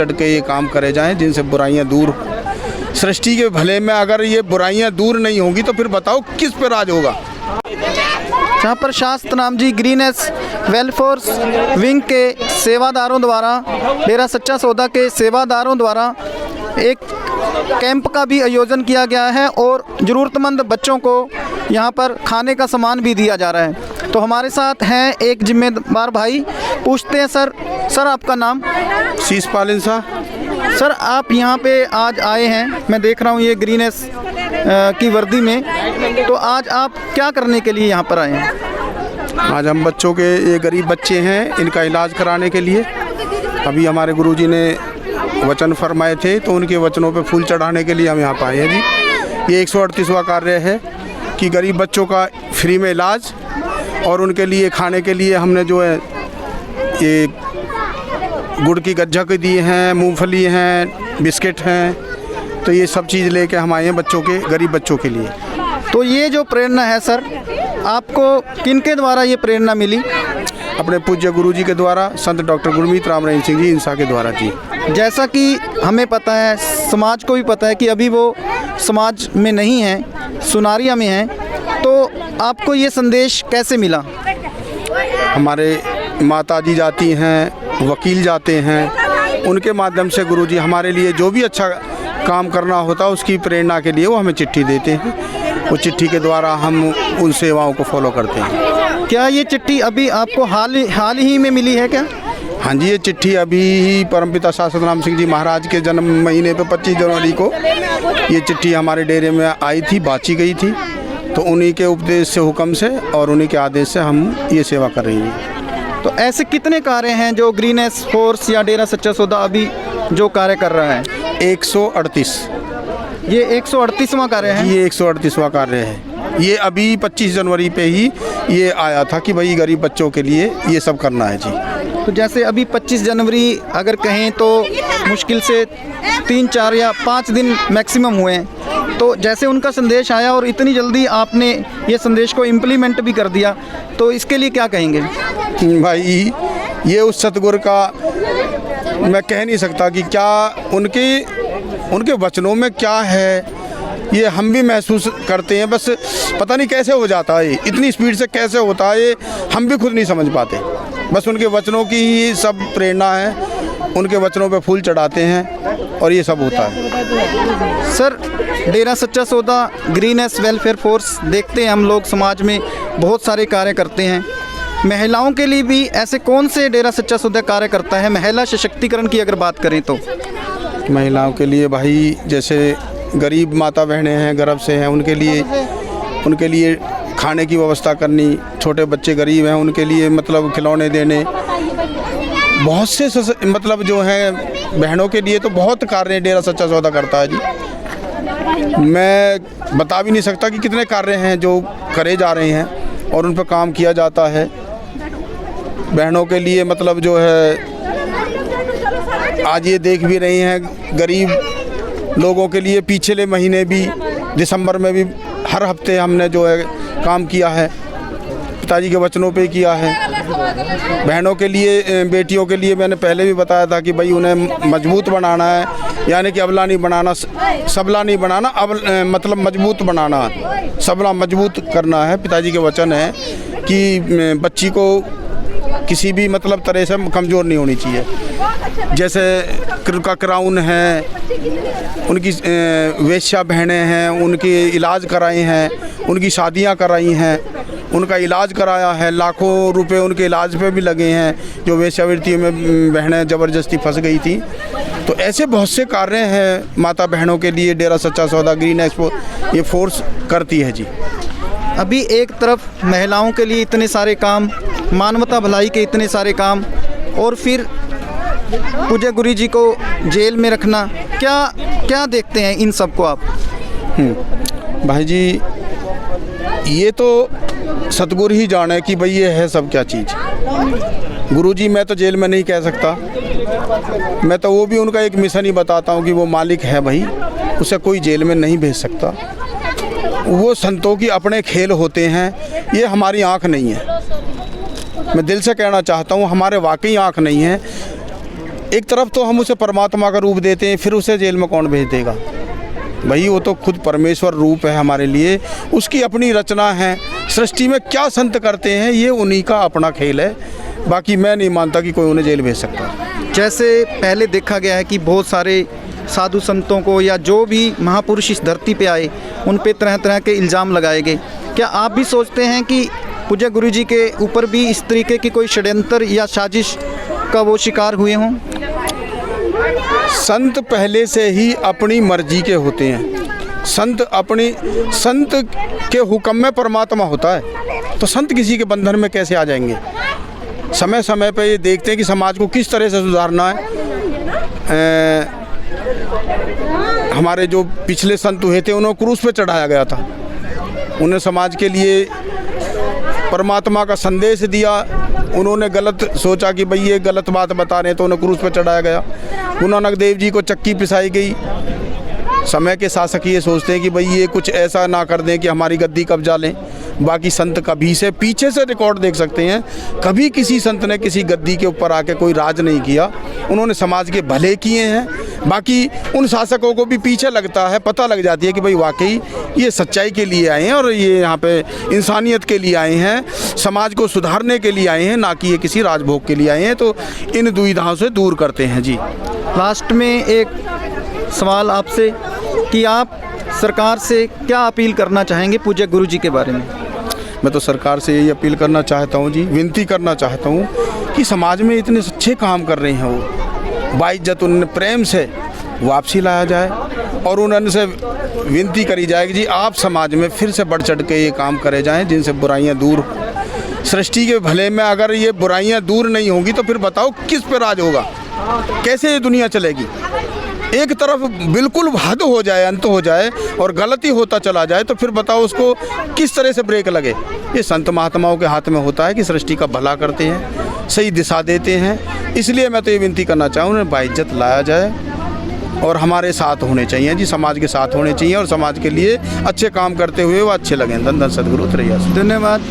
चढ़ के ये काम करे जाएं जिनसे बुराइयां दूर हो। सृष्टि के भले में अगर ये बुराइयां दूर नहीं होंगी तो फिर बताओ किस पे राज होगा। जहाँ पर शास्त्र नाम जी ग्रीनेस वेलफेयर विंग के सेवादारों द्वारा, डेरा सच्चा सौदा के सेवादारों द्वारा एक कैंप का भी आयोजन किया गया है और ज़रूरतमंद बच्चों को यहाँ पर खाने का सामान भी दिया जा रहा है। तो हमारे साथ हैं एक जिम्मेदार भाई, पूछते हैं सर आपका नाम? शीश पालिन साहब। सर आप यहाँ पे आज आए हैं, मैं देख रहा हूँ ये ग्रीनेस की वर्दी में, तो आज आप क्या करने के लिए यहाँ पर आए हैं? आज हम बच्चों के, ये गरीब बच्चे हैं, इनका इलाज कराने के लिए। अभी हमारे गुरुजी ने वचन फरमाए थे तो उनके वचनों पे फूल चढ़ाने के लिए हम यहाँ पर आए हैं जी। ये 138वां कार्य है कि गरीब बच्चों का फ्री में इलाज और उनके लिए खाने के लिए हमने जो है ये गुड़ की गज्जक दिए हैं, मूंगफली हैं, बिस्किट हैं, तो ये सब चीज़ लेके हम आए हैं बच्चों के, गरीब बच्चों के लिए। तो ये जो प्रेरणा है सर, आपको किनके द्वारा ये प्रेरणा मिली? अपने पूज्य गुरुजी के द्वारा, संत डॉक्टर गुरमीत राम रहीम सिंह जी इंसा के द्वारा जी। जैसा कि हमें पता है, समाज को भी पता है कि अभी वो समाज में नहीं है, सुनारिया में है, तो आपको ये संदेश कैसे मिला? हमारे माता जी जाती हैं, वकील जाते हैं, उनके माध्यम से गुरुजी हमारे लिए जो भी अच्छा काम करना होता है उसकी प्रेरणा के लिए वो हमें चिट्ठी देते हैं। वो चिट्ठी के द्वारा हम उन सेवाओं को फॉलो करते हैं। क्या ये चिट्ठी अभी आपको हाल ही में मिली है क्या? हाँ जी, ये चिट्ठी अभी परमपिता शास्त्र नाम सिंह जी महाराज के जन्म महीने पे 25 जनवरी को ये चिट्ठी हमारे डेरे में आई थी, बाँची गई थी, तो उन्हीं के उपदेश से, हुक्म से और उन्हीं के आदेश से हम ये सेवा कर रही हैं। तो ऐसे कितने कार्य हैं जो ग्रीनेस फोर्स या डेरा सच्चा सौदा अभी जो कार्य कर रहा है? 138। ये 138वां कार्य है? ये 138वां कार्य है। ये अभी 25 जनवरी पे ही ये आया था कि भाई गरीब बच्चों के लिए ये सब करना है जी। तो जैसे अभी 25 जनवरी अगर कहें तो मुश्किल से 3, 4 या 5 दिन मैक्सिमम हुए हैं, तो जैसे उनका संदेश आया और इतनी जल्दी आपने ये संदेश को इम्प्लीमेंट भी कर दिया, तो इसके लिए क्या कहेंगे? भाई ये उस सतगुरु का मैं कह नहीं सकता कि क्या उनके वचनों में क्या है, ये हम भी महसूस करते हैं, बस पता नहीं कैसे हो जाता है, इतनी स्पीड से कैसे होता है ये हम भी खुद नहीं समझ पाते। बस उनके वचनों की ही सब प्रेरणा है, उनके वचनों पे फूल चढ़ाते हैं और ये सब होता है। सर डेरा सच्चा सौदा ग्रीनेस वेलफेयर फोर्स देखते हैं हम लोग समाज में बहुत सारे कार्य करते हैं, महिलाओं के लिए भी ऐसे कौन से डेरा सच्चा सौदा कार्य करता है? महिला सशक्तिकरण की अगर बात करें तो महिलाओं के लिए भाई जैसे गरीब माता बहनें हैं, गर्भ से हैं, उनके लिए खाने की व्यवस्था करनी, छोटे बच्चे गरीब हैं उनके लिए मतलब खिलौने देने, बहुत से मतलब जो हैं बहनों के लिए तो बहुत कार्य डेरा सच्चा सौदा करता है जी। मैं बता भी नहीं सकता कि कितने कार्य हैं जो करे जा रहे हैं और उन पर काम किया जाता है। बहनों के लिए मतलब जो है आज ये देख भी रही हैं, गरीब लोगों के लिए पिछले महीने भी दिसंबर में भी हर हफ्ते हमने जो है काम किया है, पिताजी के वचनों पे किया है। बहनों के लिए, बेटियों के लिए मैंने पहले भी बताया था कि भाई उन्हें मजबूत बनाना है, यानी कि अबला नहीं बनाना, सबला नहीं बनाना, मतलब मजबूत बनाना, सबला मजबूत करना है। पिताजी के वचन है कि बच्ची को किसी भी मतलब तरह से कमज़ोर नहीं होनी चाहिए। जैसे उनका क्राउन है, उनकी वेश्या बहनें हैं, उनके इलाज कराए हैं, उनकी शादियां कराई हैं, उनका इलाज कराया है, लाखों रुपए उनके इलाज पे भी लगे हैं जो वेश्यावृत्ति में बहनें ज़बरदस्ती फंस गई थी। तो ऐसे बहुत से कार्य हैं माता बहनों के लिए डेरा सच्चा सौदा ग्रीनेस ये फोर्स करती है जी। अभी एक तरफ महिलाओं के लिए इतने सारे काम, मानवता भलाई के इतने सारे काम, और फिर पूज्य गुरु जी को जेल में रखना, क्या देखते हैं इन सब को आप? भाई जी ये तो सतगुरु ही जाने कि भाई ये है सब क्या चीज़। गुरुजी मैं तो जेल में नहीं कह सकता, मैं तो वो भी उनका एक मिशन ही बताता हूँ कि वो मालिक है भाई, उसे कोई जेल में नहीं भेज सकता। वो संतों की अपने खेल होते हैं, ये हमारी आँख नहीं है। मैं दिल से कहना चाहता हूँ हमारे वाकई आँख नहीं है। एक तरफ तो हम उसे परमात्मा का रूप देते हैं, फिर उसे जेल में कौन भेज देगा भाई? वो तो खुद परमेश्वर रूप है हमारे लिए, उसकी अपनी रचना है। सृष्टि में क्या संत करते हैं ये उन्हीं का अपना खेल है, बाकी मैं नहीं मानता कि कोई उन्हें जेल भेज सकता। जैसे पहले देखा गया है कि बहुत सारे साधु संतों को या जो भी महापुरुष इस धरती पे आए उन पे तरह तरह के इल्ज़ाम लगाए गए। क्या आप भी सोचते हैं कि पूज्य गुरु जी के ऊपर भी इस तरीके की कोई षड्यंत्र या साजिश का वो शिकार हुए हों? संत पहले से ही अपनी मर्जी के होते हैं। संत के हुक्म में परमात्मा होता है, तो संत किसी के बंधन में कैसे आ जाएंगे? समय समय पे ये देखते हैं कि समाज को किस तरह से सुधारना है। हमारे जो पिछले संत हुए थे उन्हें क्रूस पे चढ़ाया गया था, उन्हें समाज के लिए परमात्मा का संदेश दिया। उन्होंने गलत सोचा कि भाई ये गलत बात बता रहे हैं, तो उन्हें क्रूस पे चढ़ाया गया। गुरु नानक देव जी को चक्की पिसाई गई। समय के शासक ये सोचते हैं कि भाई ये कुछ ऐसा ना कर दें कि हमारी गद्दी कब्जा लें। बाकी संत कभी से पीछे से रिकॉर्ड देख सकते हैं, कभी किसी संत ने किसी गद्दी के ऊपर आके कोई राज नहीं किया। उन्होंने समाज के भले किए हैं। बाकी उन शासकों को भी पीछे लगता है, पता लग जाती है कि भाई वाकई ये सच्चाई के लिए आए हैं और ये यहाँ पे इंसानियत के लिए आए हैं, समाज को सुधारने के लिए आए हैं, ना कि ये किसी राजभोग के लिए आए हैं। तो इन दुविधाओं से दूर करते हैं जी। लास्ट में एक सवाल आपसे कि आप सरकार से क्या अपील करना चाहेंगे पूज्य गुरु जी के बारे में? मैं तो सरकार से यही अपील करना चाहता हूँ जी, विनती करना चाहता हूँ कि समाज में इतने अच्छे काम कर रहे हैं वो, बाइज्जत उन्हें प्रेम से वापसी लाया जाए और उनसे विनती करी जाए कि जी आप समाज में फिर से बढ़ चढ़ के ये काम करे जाएं जिनसे बुराइयां दूर हो। सृष्टि के भले में अगर ये बुराइयां दूर नहीं होंगी तो फिर बताओ किस पे राज होगा, कैसे ये दुनिया चलेगी? एक तरफ बिल्कुल हद हो जाए, अंत हो जाए और गलती होता चला जाए तो फिर बताओ उसको किस तरह से ब्रेक लगे? ये संत महात्माओं के हाथ में होता है कि सृष्टि का भला करते हैं, सही दिशा देते हैं। इसलिए मैं तो ये विनती करना चाहूँ उन्हें बाइज्जत लाया जाए और हमारे साथ होने चाहिए जी, समाज के साथ होने चाहिए और समाज के लिए अच्छे काम करते हुए वो अच्छे लगें। धन धन सद्गुरु त्रैया। धन्यवाद।